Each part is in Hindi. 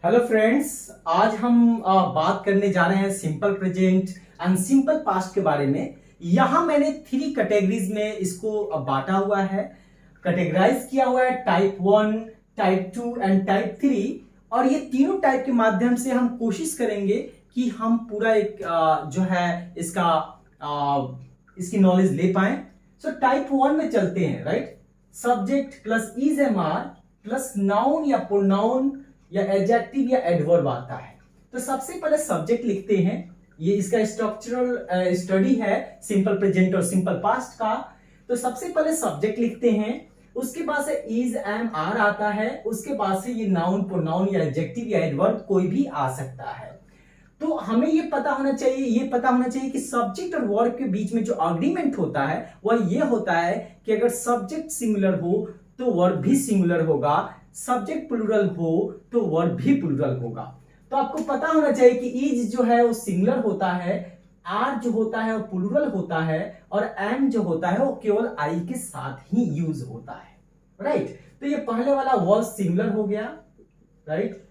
Hello friends. आज हम बात करने जा रहे हैं simple present and simple past के बारे में। यहां मैंने 3 कैटेगरीज में इसको बांटा हुआ है, कैटेगराइज किया हुआ है, टाइप 1, टाइप 2 एंड टाइप 3। और ये तीनों टाइप के माध्यम से हम कोशिश करेंगे कि हम पूरा एक जो है इसकी नॉलेज ले पाए। सो टाइप 1 में चलते हैं। Right, subject plus is am are plus noun या प्रोनाउन या एडजेक्टिव या एडवर्ब आता है। तो सबसे पहले सब्जेक्ट लिखते हैं। ये इसका स्ट्रक्चरल स्टडी है सिंपल प्रेजेंट और सिंपल पास्ट का। तो सबसे पहले सब्जेक्ट लिखते हैं, उसके बाद से इज एम आर आता है, उसके बाद से ये नाउन प्रोनाउन या एडजेक्टिव या एडवर्ब कोई भी आ सकता है। तो हमें ये पता होना चाहिए कि सब्जेक्ट और वर्ब के बीच में जो अग्रीमेंट होता है वह ये होता है कि अगर सब्जेक्ट सिमिलर हो तो वर्ब भी सिमिलर होगा, सब्जेक्ट प्लूरल हो तो वर्ब भी प्लूरल होगा। तो आपको पता होना चाहिए कि इज जो है वो सिंगुलर होता है, आर जो होता है वो प्लूरल होता है, और एम जो होता है वो केवल आई के साथ ही यूज होता है। राइट, तो ये पहले वाला वर्ब सिंगुलर हो गया। राइट,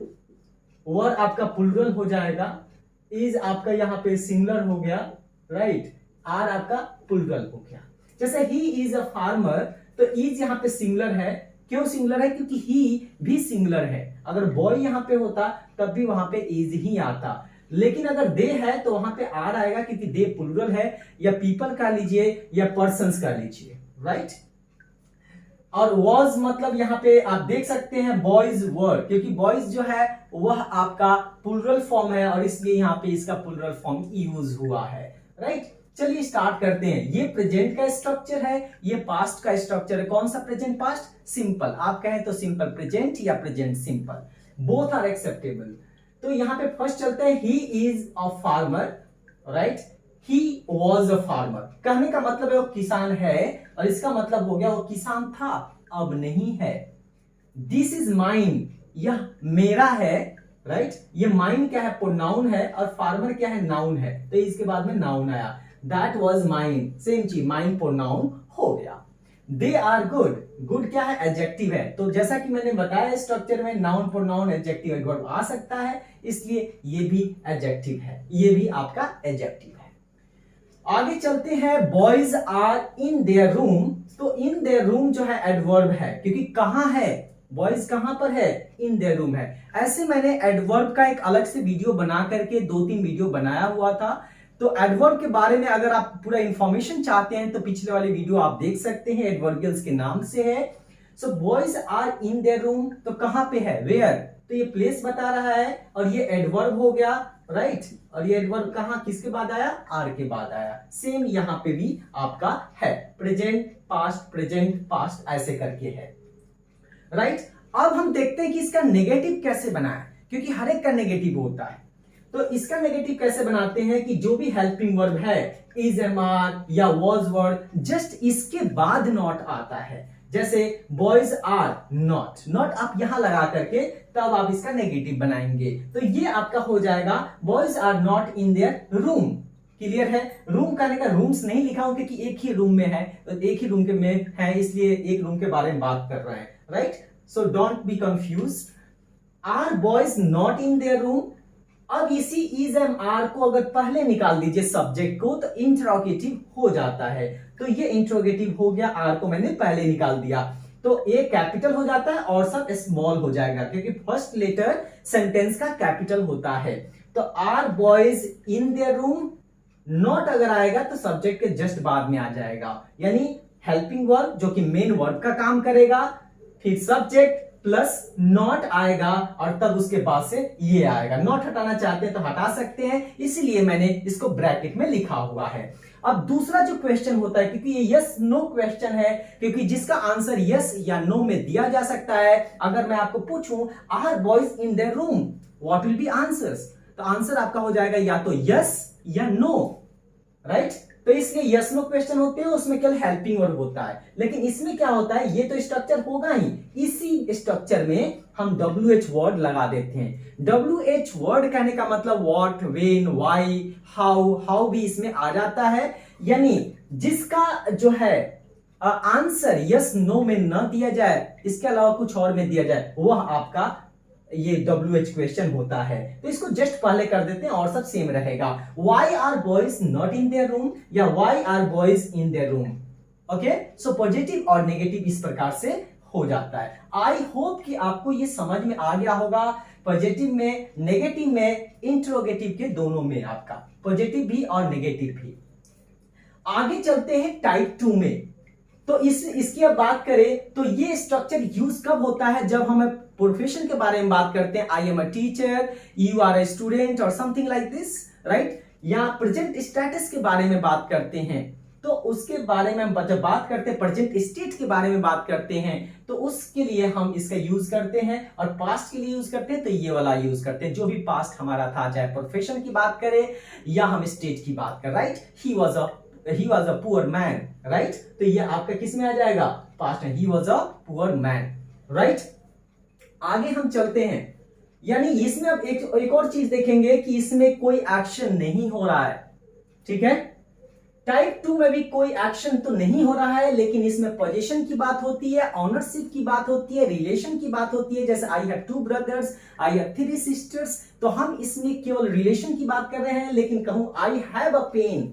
वर्ब आपका प्लूरल हो जाएगा, इज आपका यहां पे सिंगुलर हो गया। राइट, आर आपका प्लूरल हो गया। जैसे ही इज अ फार्मर, तो इज यहां पे सिंगुलर है। क्यों सिंगुलर है? क्योंकि ही भी सिंगुलर है। अगर बॉय यहां पे होता तब भी वहां पे इज ही आता, लेकिन अगर दे है तो वहां पे आर आएगा क्योंकि दे प्लूरल है, या पीपल का लीजिए या पर्सन्स का लीजिए। राइट, और वॉज मतलब यहां पे आप देख सकते हैं बॉयज वर, क्योंकि बॉयज जो है वह आपका प्लूरल फॉर्म है और इसलिए यहां पे इसका प्लूरल फॉर्म यूज हुआ है। राइट, चलिए स्टार्ट करते हैं। ये प्रेजेंट का स्ट्रक्चर है, ये पास्ट का स्ट्रक्चर है। कौन सा प्रेजेंट पास्ट? सिंपल। आप कहें तो सिंपल प्रेजेंट या present simple, both are acceptable. तो यहां पे फर्स्ट चलते हैं, he is a farmer. Right, he was a farmer. कहने का मतलब है वो किसान है, और इसका मतलब हो गया वो किसान था, अब नहीं है। दिस इज माइन, यह मेरा है। राइट, ये माइन क्या है? प्रोनाउन है, और फार्मर क्या है? नाउन है, तो इसके बाद में नाउन आया। दैट वॉज माइन, सेम चीज, माइन प्रोनाउन हो गया। दे आर गुड, गुड क्या है? एडजेक्टिव है। तो जैसा कि मैंने बताया स्ट्रक्चर में नाउन प्रोनाउन एडजेक्टिव एडवर्ब आ सकता है, इसलिए ये भी एडजेक्टिव है, ये भी आपका एडजेक्टिव है। आगे चलते हैं, boys are in their room. तो इन देयर रूम जो है एडवर्ब है, क्योंकि कहां है? बॉयज कहां पर है? इन देयर रूम है। ऐसे मैंने एडवर्ब का एक अलग से वीडियो बना करके 2-3 वीडियो बनाया हुआ था। तो एडवर्ब के बारे में अगर आप पूरा इंफॉर्मेशन चाहते हैं तो पिछले वाले वीडियो आप देख सकते हैं, एडवर्बियल्स के नाम से है। So boys are in their room, तो कहां पे है? वेयर, तो ये प्लेस बता रहा है, और ये एडवर्ब हो गया। राइट, और ये एडवर्ब कहां किसके बाद आया? आर के बाद आया। सेम यहां पे भी आपका है, प्रेजेंट पास्ट ऐसे करके है। राइट, अब हम देखते हैं कि इसका नेगेटिव कैसे बनाए, क्योंकि हर एक का नेगेटिव होता है। तो इसका नेगेटिव कैसे बनाते हैं कि जो भी हेल्पिंग वर्ब है, इज एम आर या वॉज वर्ड, जस्ट इसके बाद नॉट आता है। जैसे बॉयज आर नॉट, नॉट आप यहां लगा करके तब आप इसका नेगेटिव बनाएंगे। तो ये आपका हो जाएगा boys are not in their room. Clear है? रूम कहने का रूम्स नहीं लिखा हूं क्योंकि एक ही रूम में है, तो एक ही रूम के में है, इसलिए एक रूम के बारे में बात कर रहे हैं। Right, so don't be confuse. Are boys not in their room. अब इसी इज एम आर को अगर पहले निकाल दीजिए सब्जेक्ट को, तो इंट्रोगेटिव हो जाता है। तो ये इंट्रोगेटिव हो गया, आर को मैंने पहले निकाल दिया, तो ए कैपिटल हो जाता है और सब स्मॉल हो जाएगा, क्योंकि फर्स्ट लेटर सेंटेंस का कैपिटल होता है। तो are boys in their room, not अगर आएगा तो सब्जेक्ट के जस्ट बाद में आ जाएगा, यानी हेल्पिंग वर्ब जो कि मेन वर्ब का काम करेगा, फिर सब्जेक्ट प्लस नॉट आएगा, और तब उसके बाद से ये आएगा। नॉट हटाना चाहते हैं तो हटा सकते हैं, इसीलिए मैंने इसको ब्रैकेट में लिखा हुआ है। अब दूसरा जो क्वेश्चन होता है, क्योंकि ये यस नो क्वेश्चन है, क्योंकि जिसका आंसर यस या नो में दिया जा सकता है। अगर मैं आपको पूछूं are boys in their room, what will be answers? तो आंसर आपका हो जाएगा या तो यस या नो। राइट, तो इसलिए यस नो क्वेश्चन होते हैं, उसमें केवल हेल्पिंग वर्ब होता है। लेकिन इसमें क्या होता है, ये तो स्ट्रक्चर होगा ही, इसी स्ट्रक्चर में हम WH वर्ड लगा देते हैं। WH वर्ड कहने का मतलब व्हाट, व्हेन, व्हाई, हाउ भी इसमें आ जाता है। यानी जिसका जो है आंसर यस नो में न दिया जाए, इसके अलावा कुछ और में दिया जाए, वह आपका ये WH क्वेश्चन होता है। तो इसको जस्ट पहले कर देते हैं और सब सेम रहेगा। Why are boys not in their room या Why are boys in their room? Okay, so positive और नेगेटिव इस प्रकार से हो जाता है। आई होप कि आपको ये समझ में आ गया होगा, पॉजिटिव में, नेगेटिव में, इंट्रोगेटिव के दोनों में, आपका पॉजिटिव भी और नेगेटिव भी। आगे चलते हैं टाइप 2 में। तो इसकी अब बात करें तो ये स्ट्रक्चर यूज कब होता है, जब हम प्रोफेशन के बारे में बात करते हैं। I am a teacher, you are a student और समथिंग लाइक दिस, राइट। या प्रेजेंट स्टेटस के बारे में बात करते हैं, तो उसके बारे में हम जब बात करते हैं, प्रेजेंट स्टेट के बारे में बात करते हैं, तो उसके लिए हम इसका यूज करते हैं। और पास्ट के लिए यूज करते हैं तो ये वाला यूज करते हैं, जो भी पास्ट हमारा था, चाहे प्रोफेशन की बात करें या हम स्टेट की बात करें, right. He was a poor man, right. तो ये आपका किस में आ जाएगा, पास्ट में, ही was a poor man, right. आगे हम चलते हैं, यानी इसमें अब एक और चीज देखेंगे कि इसमें कोई एक्शन नहीं हो रहा है, ठीक है। टाइप 2 में भी कोई एक्शन तो नहीं हो रहा है, लेकिन इसमें पोजीशन की बात होती है, ऑनरशिप की बात होती है, रिलेशन की बात होती है। जैसे I have 2 brothers, I have 3 sisters, तो हम इसमें केवल रिलेशन की बात कर रहे हैं। लेकिन कहूं आई हैव अ पेन,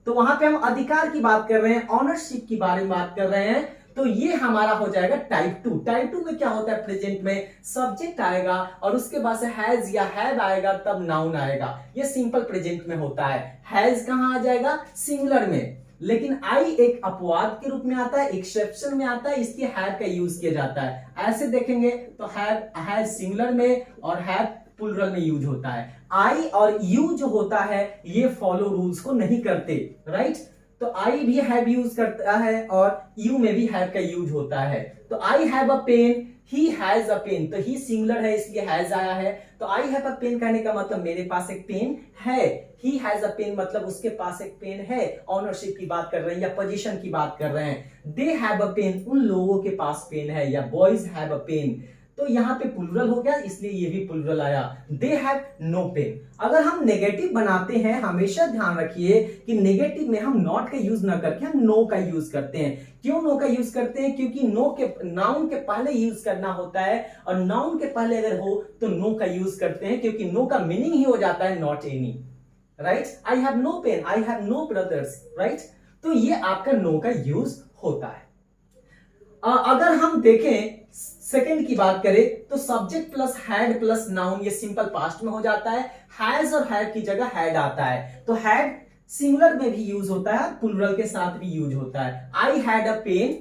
तो वहां पे हम अधिकार की बात कर रहे हैं, ऑनरशिप की बारे में बात कर रहे हैं। तो ये हमारा हो जाएगा टाइप 2। टाइप 2 में क्या होता है, प्रेजेंट में सब्जेक्ट आएगा और उसके बाद से हैज या हैव आएगा, तब नाउन आएगा। ये सिंपल प्रेजेंट में होता है। हैज कहां आ जाएगा, सिंगुलर में, लेकिन आई एक अपवाद के रूप में आता है, एक्सेप्शन में आता है, इसलिए हैव का यूज किया जाता है। ऐसे देखेंगे तो हैव सिंगुलर में और हैव प्लुरल में यूज होता है। आई और यू जो होता है ये फॉलो रूल्स को नहीं करते, राइट। तो आई भी हैव यूज करता है और यू में भी हैव का यूज होता है। तो I have a pen, he has a pen, तो ही सिंगुलर है इसलिए हैज आया है। तो आई हैव अ पेन कहने का मतलब मेरे पास एक पेन है, ही हैज अ पेन मतलब उसके पास एक पेन है। ऑनरशिप की बात कर रहे हैं या पोजीशन की बात कर रहे हैं। दे हैव अ पेन, उन लोगों के पास पेन है, या बॉयज हैव अ पेन, तो यहां पे प्लुरल हो गया इसलिए ये भी प्लुरल आया। They have no pen. अगर हम नेगेटिव बनाते हैं, हमेशा ध्यान रखिए कि नेगेटिव में हम नॉट का यूज ना करके हम नो का यूज करते हैं। क्यों नो का यूज करते हैं, क्योंकि नो के नाउन के पहले यूज करना होता है, और नाउन के पहले अगर हो तो नो का यूज करते हैं, क्योंकि नो का मीनिंग ही हो जाता है not any, right. I have no pen, I have no brothers, right. तो ये आपका नो का यूज होता है। अगर हम देखें सेकंड की बात करें तो subject plus had plus noun ये सिंपल पास्ट में हो जाता है। हैज और हैड की जगह हैड आता है। तो हैड सिंगुलर में भी यूज होता है, प्लुरल के साथ भी यूज होता है। I had a pen,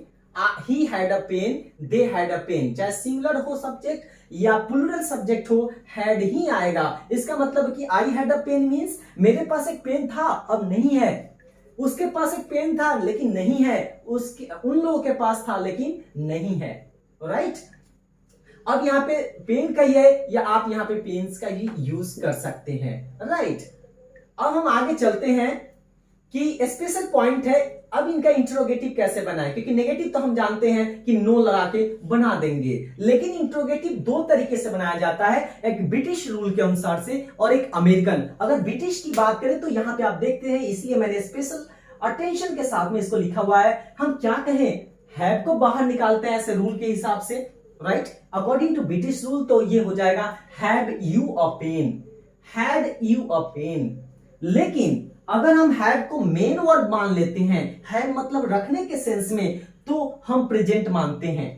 he had a pen, they had a pen, चाहे सिंगुलर हो सब्जेक्ट या प्लुरल सब्जेक्ट हो, हैड ही आएगा। इसका मतलब कि I had a pen means मेरे पास एक पेन था अब नहीं है, उसके पास एक पेन था लेकिन नहीं है, उसके उन लोगों के पास था लेकिन नहीं है, राइट। अब यहां पे पेन का ही है या आप यहां पे पेन्स का ही यूज कर सकते हैं, राइट। अब हम आगे चलते हैं कि स्पेशल पॉइंट है, अब इनका इंट्रोगेटिव कैसे बनाएं, क्योंकि नेगेटिव तो हम जानते हैं कि नो लगा के बना देंगे, लेकिन इंट्रोगेटिव दो तरीके से बनाया जाता है, एक ब्रिटिश रूल के अनुसार से और एक अमेरिकन। अगर ब्रिटिश की बात करें तो यहां पे आप देखते हैं, इसलिए मैंने स्पेशल अटेंशन के साथ में इसको लिखा हुआ है। हम क्या कहें, हैव को बाहर निकालते हैं ऐसे रूल के हिसाब से, right. According to British rule तो ये हो जाएगा have you a pen, had you a pen. लेकिन अगर हम हैव को मेन वर्ब मान लेते हैं, हैव मतलब रखने के सेंस में, तो हम प्रेजेंट मानते हैं,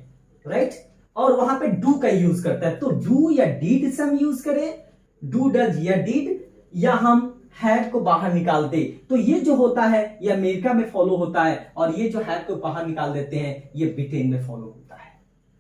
राइट। और वहां पे डू का यूज करता है, तो डू या डीड से हम यूज करें, डू डज या डीड, या हम हैव को बाहर निकाल दे, तो ये जो होता है ये अमेरिका में फॉलो होता है, और ये जो हैव को बाहर निकाल देते हैं ये ब्रिटेन में फॉलो होता है,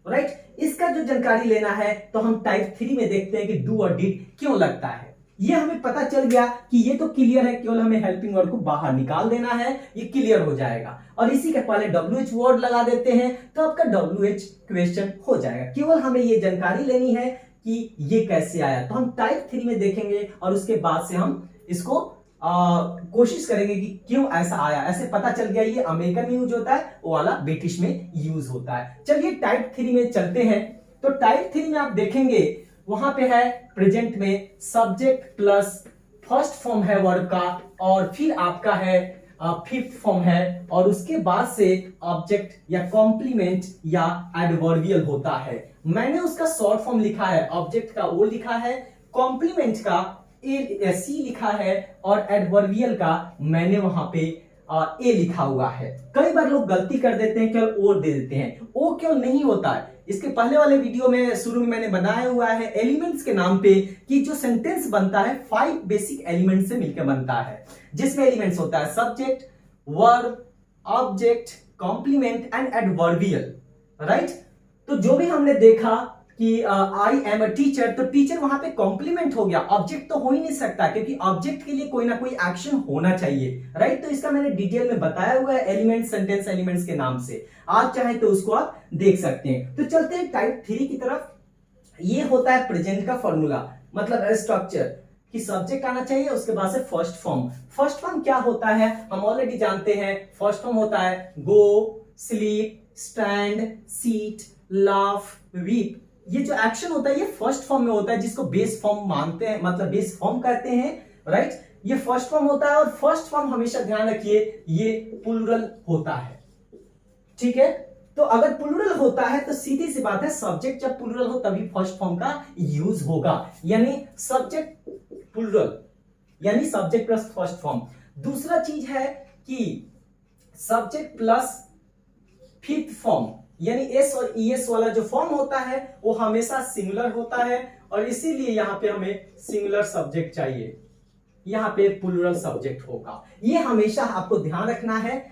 राइट। इसका जो जानकारी लेना है तो हम टाइप 3 में देखते हैं कि डू और डिड क्यों लगता है। ये हमें पता चल गया कि ये तो क्लियर है, केवल हमें हेल्पिंग वर्ब को बाहर निकाल देना है, ये क्लियर हो जाएगा। और इसी के पहले WH वर्ड लगा देते हैं तो आपका WH क्वेश्चन हो जाएगा। केवल हमें ये जानकारी लेनी है कि ये कैसे आया, तो हम टाइप 3 में देखेंगे और उसके बाद से हम इसको कोशिश करेंगे कि क्यों ऐसा आया। ऐसे पता चल गया ये अमेरिकन में यूज होता है, वो वाला ब्रिटिश में यूज होता है। चलिए टाइप 3 में चलते हैं। तो टाइप 3 में आप देखेंगे वहां पे है प्रेजेंट में सब्जेक्ट प्लस फर्स्ट फॉर्म है वर्ब का, और फिर आपका है फिफ्थ फॉर्म है, और उसके बाद से ऑब्जेक्ट या कॉम्प्लीमेंट या एडवर्बियल होता है। मैंने उसका शॉर्ट फॉर्म लिखा है, ऑब्जेक्ट का ओ लिखा है, कॉम्प्लीमेंट का सी लिखा है और एडवर्बियल का मैंने वहां पे ए लिखा हुआ है। कई बार लोग गलती कर देते हैं, केवल ओ दे देते हैं। ओ क्यों नहीं होता है, इसके पहले वाले वीडियो में शुरू में मैंने बनाया हुआ है एलिमेंट्स के नाम पे कि जो सेंटेंस बनता है 5 बेसिक एलिमेंट से मिलकर बनता है, जिसमें एलिमेंट्स होता है subject, verb, object, complement and adverbial, right. तो जो भी हमने देखा कि आई एम अ टीचर, तो टीचर वहां पे कॉम्प्लीमेंट हो गया, ऑब्जेक्ट तो हो ही नहीं सकता क्योंकि ऑब्जेक्ट के लिए कोई ना कोई एक्शन होना चाहिए, राइट। तो इसका मैंने डिटेल में बताया हुआ है एलिमेंट, सेंटेंस एलिमेंट्स के नाम से, आप चाहे तो उसको आप देख सकते हैं। तो चलते हैं टाइप 3 की तरफ। ये होता है प्रेजेंट का फॉर्मूला, मतलब स्ट्रक्चर कि सब्जेक्ट आना चाहिए, उसके बाद से फर्स्ट फॉर्म। फर्स्ट फॉर्म क्या होता है हम ऑलरेडी जानते हैं। फर्स्ट फॉर्म होता है go, sleep, stand, sit, laugh, weep. ये जो एक्शन होता है ये फर्स्ट फॉर्म में होता है, जिसको बेस फॉर्म मानते हैं, मतलब बेस फॉर्म कहते हैं, राइट। ये फर्स्ट फॉर्म होता है और फर्स्ट फॉर्म हमेशा ध्यान रखिए ये प्लूरल होता है, ठीक है। तो अगर प्लूरल होता है तो सीधी सी बात है सब्जेक्ट जब प्लूरल हो तभी फर्स्ट फॉर्म का यूज होगा, यानी सब्जेक्ट प्लूरल, यानी सब्जेक्ट प्लस फर्स्ट फॉर्म। दूसरा चीज है कि सब्जेक्ट प्लस फिफ्थ फॉर्म, यानी एस और ईएस वाला जो फॉर्म होता है वो हमेशा सिंगुलर होता है और इसीलिए यहां पे हमें सिंगुलर सब्जेक्ट चाहिए, यहां पे प्लूरल सब्जेक्ट होगा, ये हमेशा आपको ध्यान रखना है।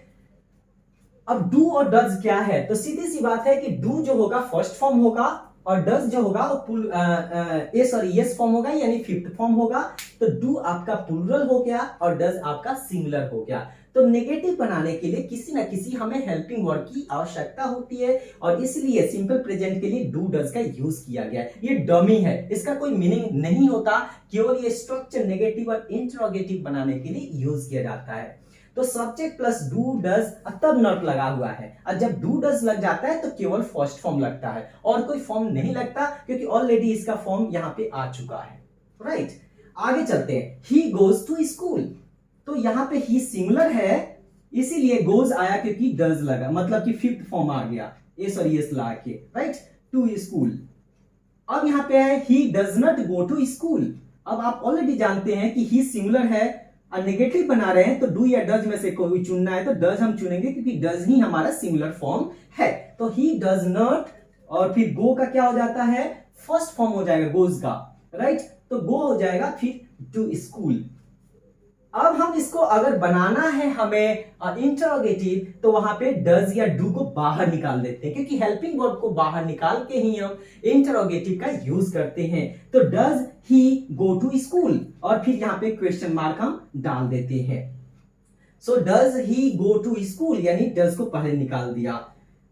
अब डू और डज क्या है, तो सीधी सी बात है कि डू जो होगा फर्स्ट फॉर्म होगा और डज जो होगा वो एस और ईएस फॉर्म होगा, यानी फिफ्थ फॉर्म होगा। तो डू आपका प्लूरल हो गया और डज आपका सिंगुलर हो गया। तो नेगेटिव बनाने के लिए किसी ना किसी हमें हेल्पिंग वर्ड की आवश्यकता होती है और इसलिए सिंपल प्रेजेंट के लिए डू डज का यूज किया गया है। ये डमी है, इसका कोई मीनिंग नहीं होता, केवल ये स्ट्रक्चर नेगेटिव और इंटरोगेटिव बनाने के लिए यूज किया जाता है। तो सब्जेक्ट प्लस डू डज तब नॉट लगा हुआ है, और जब डू डज लग जाता है तो केवल फर्स्ट फॉर्म लगता है और कोई फॉर्म नहीं लगता, क्योंकि ऑलरेडी इसका फॉर्म यहां पे आ चुका है, राइट। आगे चलते हैं, ही गोज टू स्कूल। तो यहां पे ही सिंगुलर है इसीलिए गोज आया क्योंकि डज लगा, मतलब कि फिफ्थ फॉर्म आ गया एस और एस ला के, राइट, टू स्कूल। अब यहां पे है he does not go to school. अब आप ऑलरेडी जानते हैं कि ही सिंगुलर है और नेगेटिव बना रहे हैं तो डू या डज में से कोई चुनना है तो डज हम चुनेंगे क्योंकि डज ही हमारा सिंगुलर फॉर्म है। तो ही डज नॉट और फिर गो का क्या हो जाता है, फर्स्ट फॉर्म हो जाएगा गोज का, राइट। तो गो हो जाएगा फिर टू स्कूल। अब हम इसको अगर बनाना है हमें इंटरोगेटिव तो वहां पे डज या डू को बाहर निकाल देते हैं, क्योंकि हेल्पिंग वर्ब को बाहर निकाल के ही हम इंटरोगेटिव का यूज करते हैं। तो does he go to school और फिर यहां पे क्वेश्चन मार्क हम डाल देते हैं। So does he go to school, यानी डज को पहले निकाल दिया।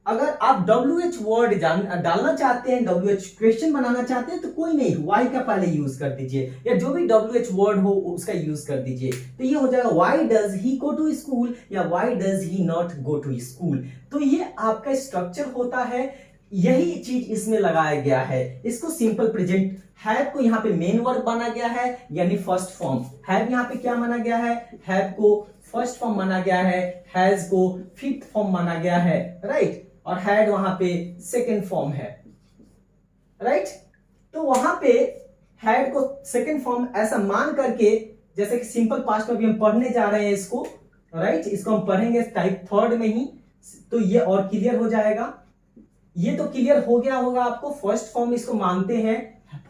अगर आप WH वर्ड डालना चाहते हैं, WH क्वेश्चन बनाना चाहते हैं तो कोई नहीं, वाई का पहले यूज कर दीजिए या जो भी WH वर्ड हो उसका यूज कर दीजिए। तो ये हो जाएगा why does he go to school या why does he not go to school. तो ये आपका स्ट्रक्चर होता है, यही चीज इसमें लगाया गया है। इसको सिंपल प्रेजेंट हैव को यहाँ पे मेन वर्ब माना गया है, यानी फर्स्ट फॉर्म। हैव यहाँ पे क्या माना गया है, हैव को फर्स्ट फॉर्म माना गया है, हैज को फिफ्थ फॉर्म माना गया है, राइट। और हैड वहां पे सेकेंड फॉर्म है, राइट। तो वहां पे हैड को सेकेंड फॉर्म ऐसा मान करके, जैसे कि सिंपल पास्ट में भी हम पढ़ने जा रहे हैं इसको, राइट, इसको हम पढ़ेंगे टाइप थर्ड में ही, तो ये और क्लियर हो जाएगा। ये तो क्लियर हो गया होगा आपको, फर्स्ट फॉर्म इसको मानते हैं,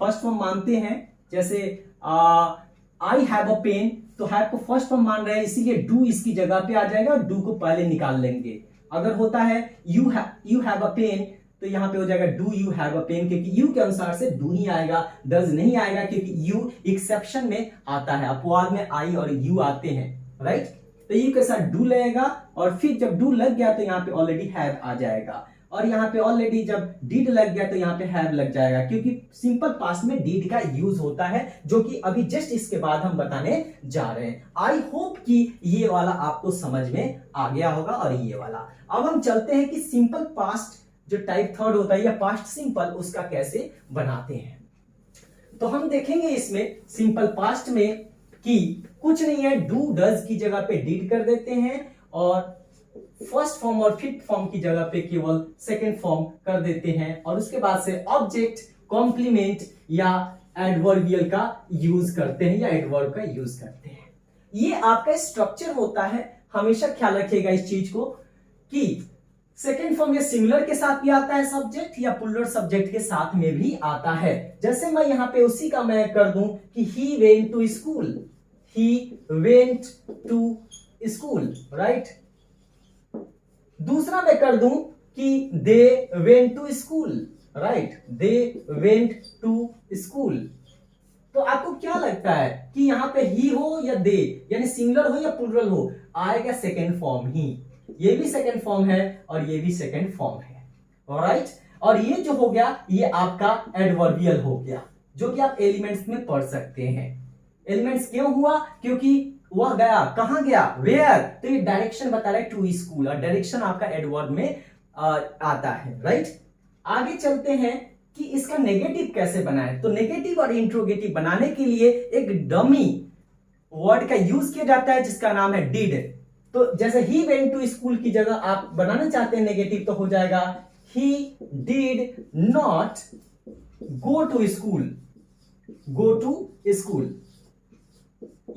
फर्स्ट फॉर्म मानते हैं। जैसे आई हैव अ पेन, तो हैव को फर्स्ट फॉर्म मान रहे हैं इसीलिए डू इसकी जगह पे आ जाएगा और डू को पहले निकाल लेंगे। अगर होता है यू हैव अ पेन तो यहां पे हो जाएगा do you have a pen, क्योंकि यू के अनुसार से डू ही आएगा, डज नहीं आएगा, क्योंकि यू एक्सेप्शन में आता है, अपवाद में आई और यू आते हैं, राइट। तो यू के साथ डू लगेगा और फिर जब डू लग गया तो यहाँ पे ऑलरेडी हैव आ जाएगा, और यहाँ पे ऑलरेडी जब डिड लग गया तो यहाँ पे हैव लग जाएगा, क्योंकि सिंपल पास्ट में डिड का यूज होता है, जो कि अभी जस्ट इसके बाद हम बताने जा रहे हैं। आई होप कि ये वाला आपको समझ में आ गया होगा और ये वाला। अब हम चलते हैं कि सिंपल पास्ट जो टाइप थर्ड होता है या पास्ट सिंपल, उसका कैसे बनाते हैं। तो हम देखेंगे इसमें सिंपल पास्ट में कि कुछ नहीं है, डू डज की जगह पे डिड कर देते हैं और फर्स्ट फॉर्म और फिफ्थ फॉर्म की जगह पे केवल सेकेंड फॉर्म कर देते हैं और उसके बाद से ऑब्जेक्ट, कॉम्प्लीमेंट या एडवर्बियल का यूज करते हैं या एडवर्ब का यूज करते हैं। ये आपका स्ट्रक्चर होता है, हमेशा ख्याल रखिएगा इस चीज को कि सेकेंड फॉर्म या सिमिलर के साथ भी आता है सब्जेक्ट या प्लूरल सब्जेक्ट के साथ में भी आता है। जैसे मैं यहां पे उसी का मैं कर दूं कि he went to school, he went to school, right. दूसरा मैं कर दूं कि they went to school, right, they went to school. तो आपको क्या लगता है कि यहां पे ही हो या दे, यानी सिंगुलर हो या प्लूरल हो, आएगा सेकेंड फॉर्म ही। ये भी सेकेंड फॉर्म है और ये भी सेकेंड फॉर्म है, ऑलराइट। और ये जो हो गया ये आपका एडवर्बियल हो गया, जो कि आप एलिमेंट्स में पढ़ सकते हैं। एलिमेंट्स क्यों हुआ? क्योंकि वह गया, कहां गया, वेयर, तो ये डायरेक्शन बता रहा है टू स्कूल, और डायरेक्शन आपका एडवर्ब में आता है, राइट। आगे चलते हैं कि इसका नेगेटिव कैसे बनाएं। तो नेगेटिव और इंट्रोगेटिव बनाने के लिए एक डमी वर्ड का यूज किया जाता है जिसका नाम है डिड। तो जैसे ही वेंट टू स्कूल की जगह आप बनाना चाहते हैं नेगेटिव, तो हो जाएगा he did not go to school, go to school.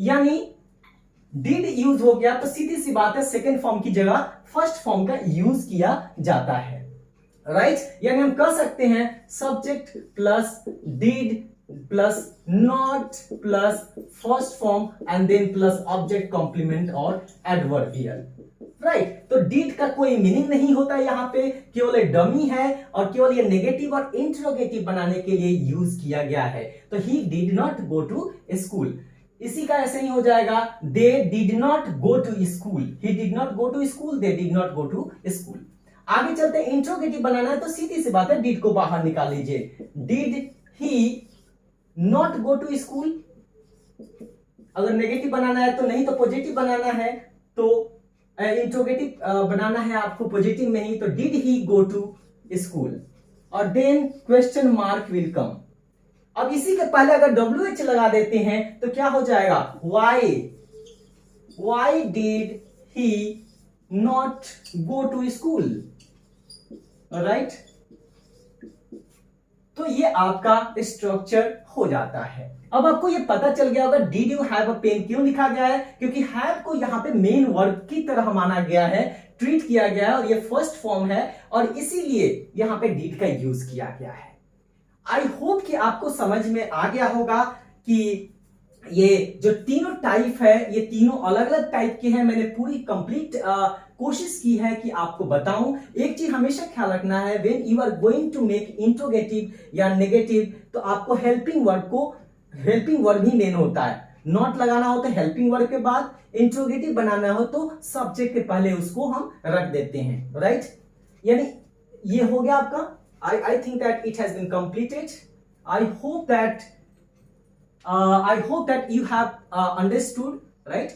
यानी डिड यूज हो गया तो सीधी सी बात है सेकेंड फॉर्म की जगह फर्स्ट फॉर्म का यूज किया जाता है, राइट। यानी हम कह सकते हैं subject plus did plus not plus first form and then plus object, complement और एडवर्बियल, राइट। तो डिड का कोई मीनिंग नहीं होता यहां पे, केवल एक डमी है और केवल ये नेगेटिव और इंट्रोगेटिव बनाने के लिए यूज किया गया है। तो he did not go to school, इसी का ऐसे ही हो जाएगा they did not go to school, he did not go to school, they did not go to school. आगे चलते हैं, इंट्रोगेटिव बनाना है तो सीधी सी बात है डिड को बाहर निकाल लीजिए। Did he not go to school, अगर नेगेटिव बनाना है तो, नहीं तो पॉजिटिव बनाना है तो इंट्रोगेटिव बनाना है आपको पॉजिटिव में ही, तो did he go to school और then question mark will come. अब इसी के पहले अगर WH लगा देते हैं तो क्या हो जाएगा, why did he not go to school, right. तो ये आपका स्ट्रक्चर हो जाता है। अब आपको ये पता चल गया होगा did you have a pen क्यों लिखा गया है, क्योंकि हैव को यहां पे मेन वर्ब की तरह माना गया है, ट्रीट किया गया है और ये फर्स्ट फॉर्म है और इसीलिए यहां पे डिड का यूज किया गया है। आई होप कि आपको समझ में आ गया होगा कि ये जो तीनों टाइप है ये तीनों अलग अलग टाइप के हैं। मैंने पूरी कंप्लीट कोशिश की है कि आपको बताऊं। एक चीज हमेशा ख्याल रखना है, when you are going to make interrogative या नेगेटिव तो आपको हेल्पिंग वर्ब ही मेन होता है। नॉट लगाना हो तो हेल्पिंग वर्ब के बाद, इंट्रोगेटिव बनाना हो तो सब्जेक्ट के पहले उसको हम रख देते हैं, राइट। यानी ये हो गया आपका। I think that it has been completed. I hope that you have understood, right?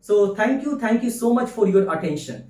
So thank you so much for your attention.